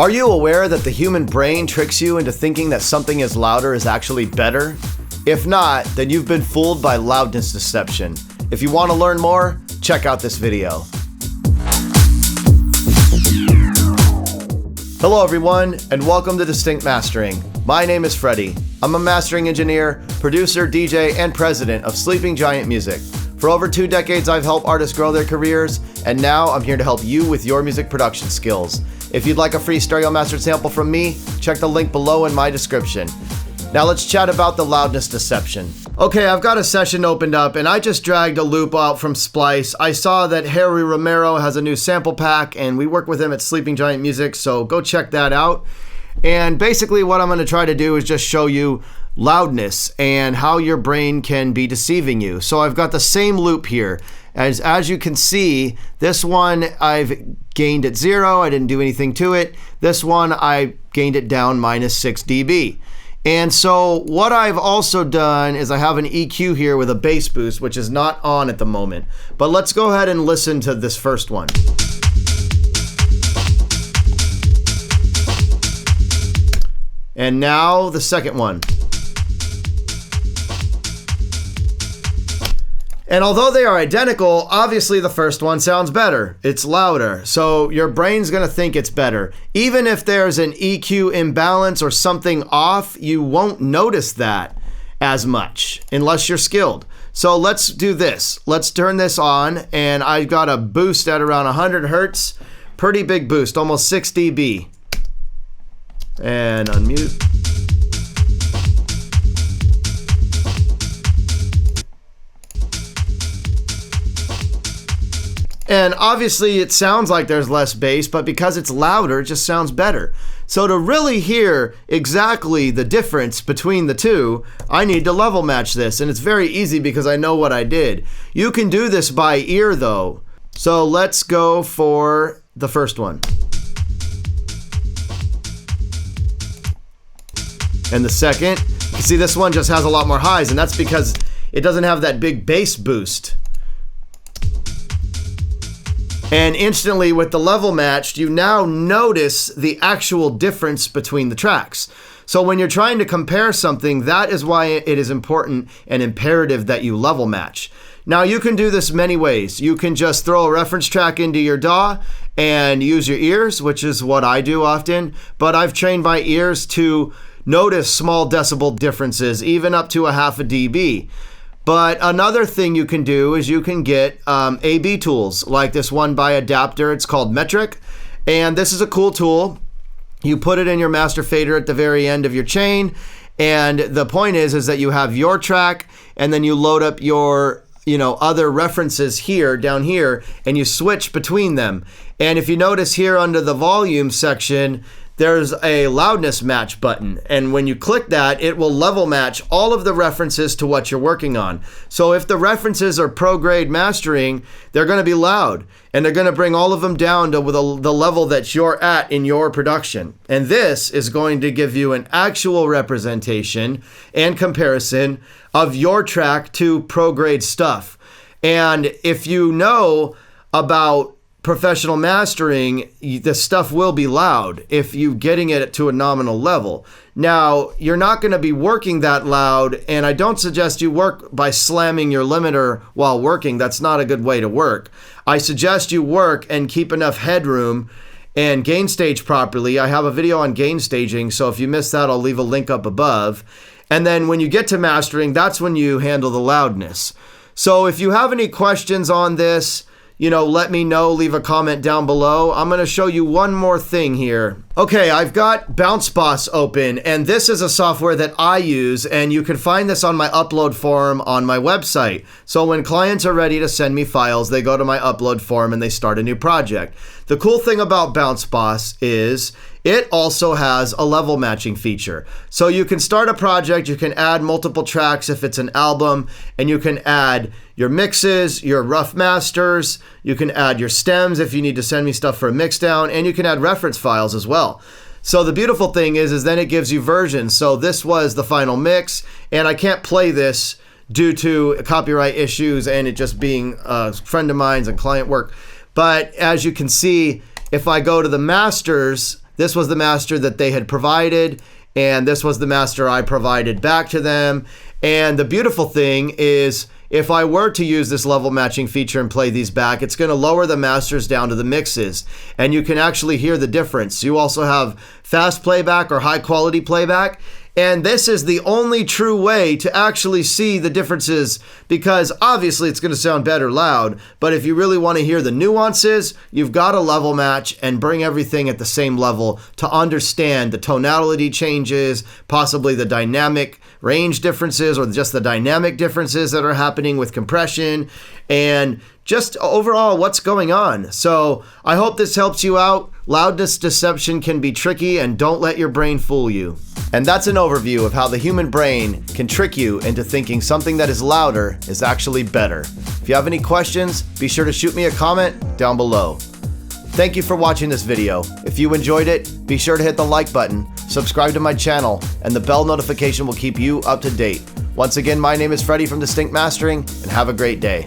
Are you aware that the human brain tricks you into thinking that something is louder is actually better? If not, then you've been fooled by loudness deception. If you want to learn more, check out this video. Hello everyone, and welcome to Distinct Mastering. My name is Freddie. I'm a mastering engineer, producer, DJ, and president of Sleeping Giant Music. For over 2 decades, I've helped artists grow their careers, and now I'm here to help you with your music production skills. If you'd like a free stereo mastered sample from me, check the link below in my description. Now let's chat about the loudness deception. Okay, I've got a session opened up and I just dragged a loop out from Splice. I saw that Harry Romero has a new sample pack and we work with him at Sleeping Giant Music, so go check that out. And basically what I'm going to try to do is just show you loudness and how your brain can be deceiving you. So I've got the same loop here. As you can see, this one I've gained at 0. I didn't do anything to it. This one I gained it down minus 6 dB. And so what I've also done is I have an EQ here with a bass boost, which is not on at the moment. But let's go ahead and listen to this first one. And now the second one. And although they are identical, obviously the first one sounds better. It's louder. So your brain's gonna think it's better. Even if there's an EQ imbalance or something off, you won't notice that as much unless you're skilled. So let's do this. Let's turn this on, and I've got a boost at around 100 Hertz. Pretty big boost, almost 6 dB. And unmute. And obviously it sounds like there's less bass, but because it's louder, it just sounds better. So to really hear exactly the difference between the two, I need to level match this. And it's very easy because I know what I did. You can do this by ear though. So let's go for the first one. And the second, you see this one just has a lot more highs, and that's because it doesn't have that big bass boost. And instantly with the level matched, you now notice the actual difference between the tracks. So when you're trying to compare something, that is why it is important and imperative that you level match. Now you can do this many ways. You can just throw a reference track into your DAW and use your ears, which is what I do often, but I've trained my ears to notice small decibel differences, even up to a half a dB. But another thing you can do is you can get A/B tools like this one by Adapter. It's called Metric, and this is a cool tool. You put it in your master fader at the very end of your chain, and the point is that you have your track, and then you load up your other references here, down here, and you switch between them. And if you notice here under the volume section, there's a loudness match button, and when you click that, it will level match all of the references to what you're working on. So if the references are pro grade mastering, they're going to be loud, and they're going to bring all of them down to the level that you're at in your production. And this is going to give you an actual representation and comparison of your track to pro grade stuff. And if you know about professional mastering, the stuff will be loud if you're getting it to a nominal level. Now, you're not going to be working that loud, and I don't suggest you work by slamming your limiter while working. That's not a good way to work. I suggest you work and keep enough headroom and gain stage properly. I have a video on gain staging, so if you missed that, I'll leave a link up above. And then when you get to mastering, that's when you handle the loudness. So if you have any questions on this, let me know, leave a comment down below. I'm gonna show you one more thing here. Okay, I've got Bounce Boss open, and this is a software that I use, and you can find this on my upload form on my website. So when clients are ready to send me files, they go to my upload form and they start a new project. The cool thing about Bounce Boss is it also has a level matching feature. So you can start a project, you can add multiple tracks if it's an album, and you can add your mixes, your rough masters, you can add your stems if you need to send me stuff for a mix down, and you can add reference files as well. So the beautiful thing is then it gives you versions. So this was the final mix, and I can't play this due to copyright issues and it just being a friend of mine's and client work. But as you can see, if I go to the masters, this was the master that they had provided, and this was the master I provided back to them. And the beautiful thing is, if I were to use this level matching feature and play these back, it's going to lower the masters down to the mixes, and you can actually hear the difference. You also have fast playback or high quality playback, and this is the only true way to actually see the differences, because obviously it's going to sound better loud, but if you really want to hear the nuances, you've got to level match and bring everything at the same level to understand the tonality changes, possibly the dynamic range differences, or just the dynamic differences that are happening with compression, and just overall what's going on. So I hope this helps you out. Loudness deception can be tricky, and don't let your brain fool you. And that's an overview of how the human brain can trick you into thinking something that is louder is actually better. If you have any questions, be sure to shoot me a comment down below. Thank you for watching this video. If you enjoyed it, be sure to hit the like button, subscribe to my channel, and the bell notification will keep you up to date. Once again, my name is Freddie from Distinct Mastering, and have a great day.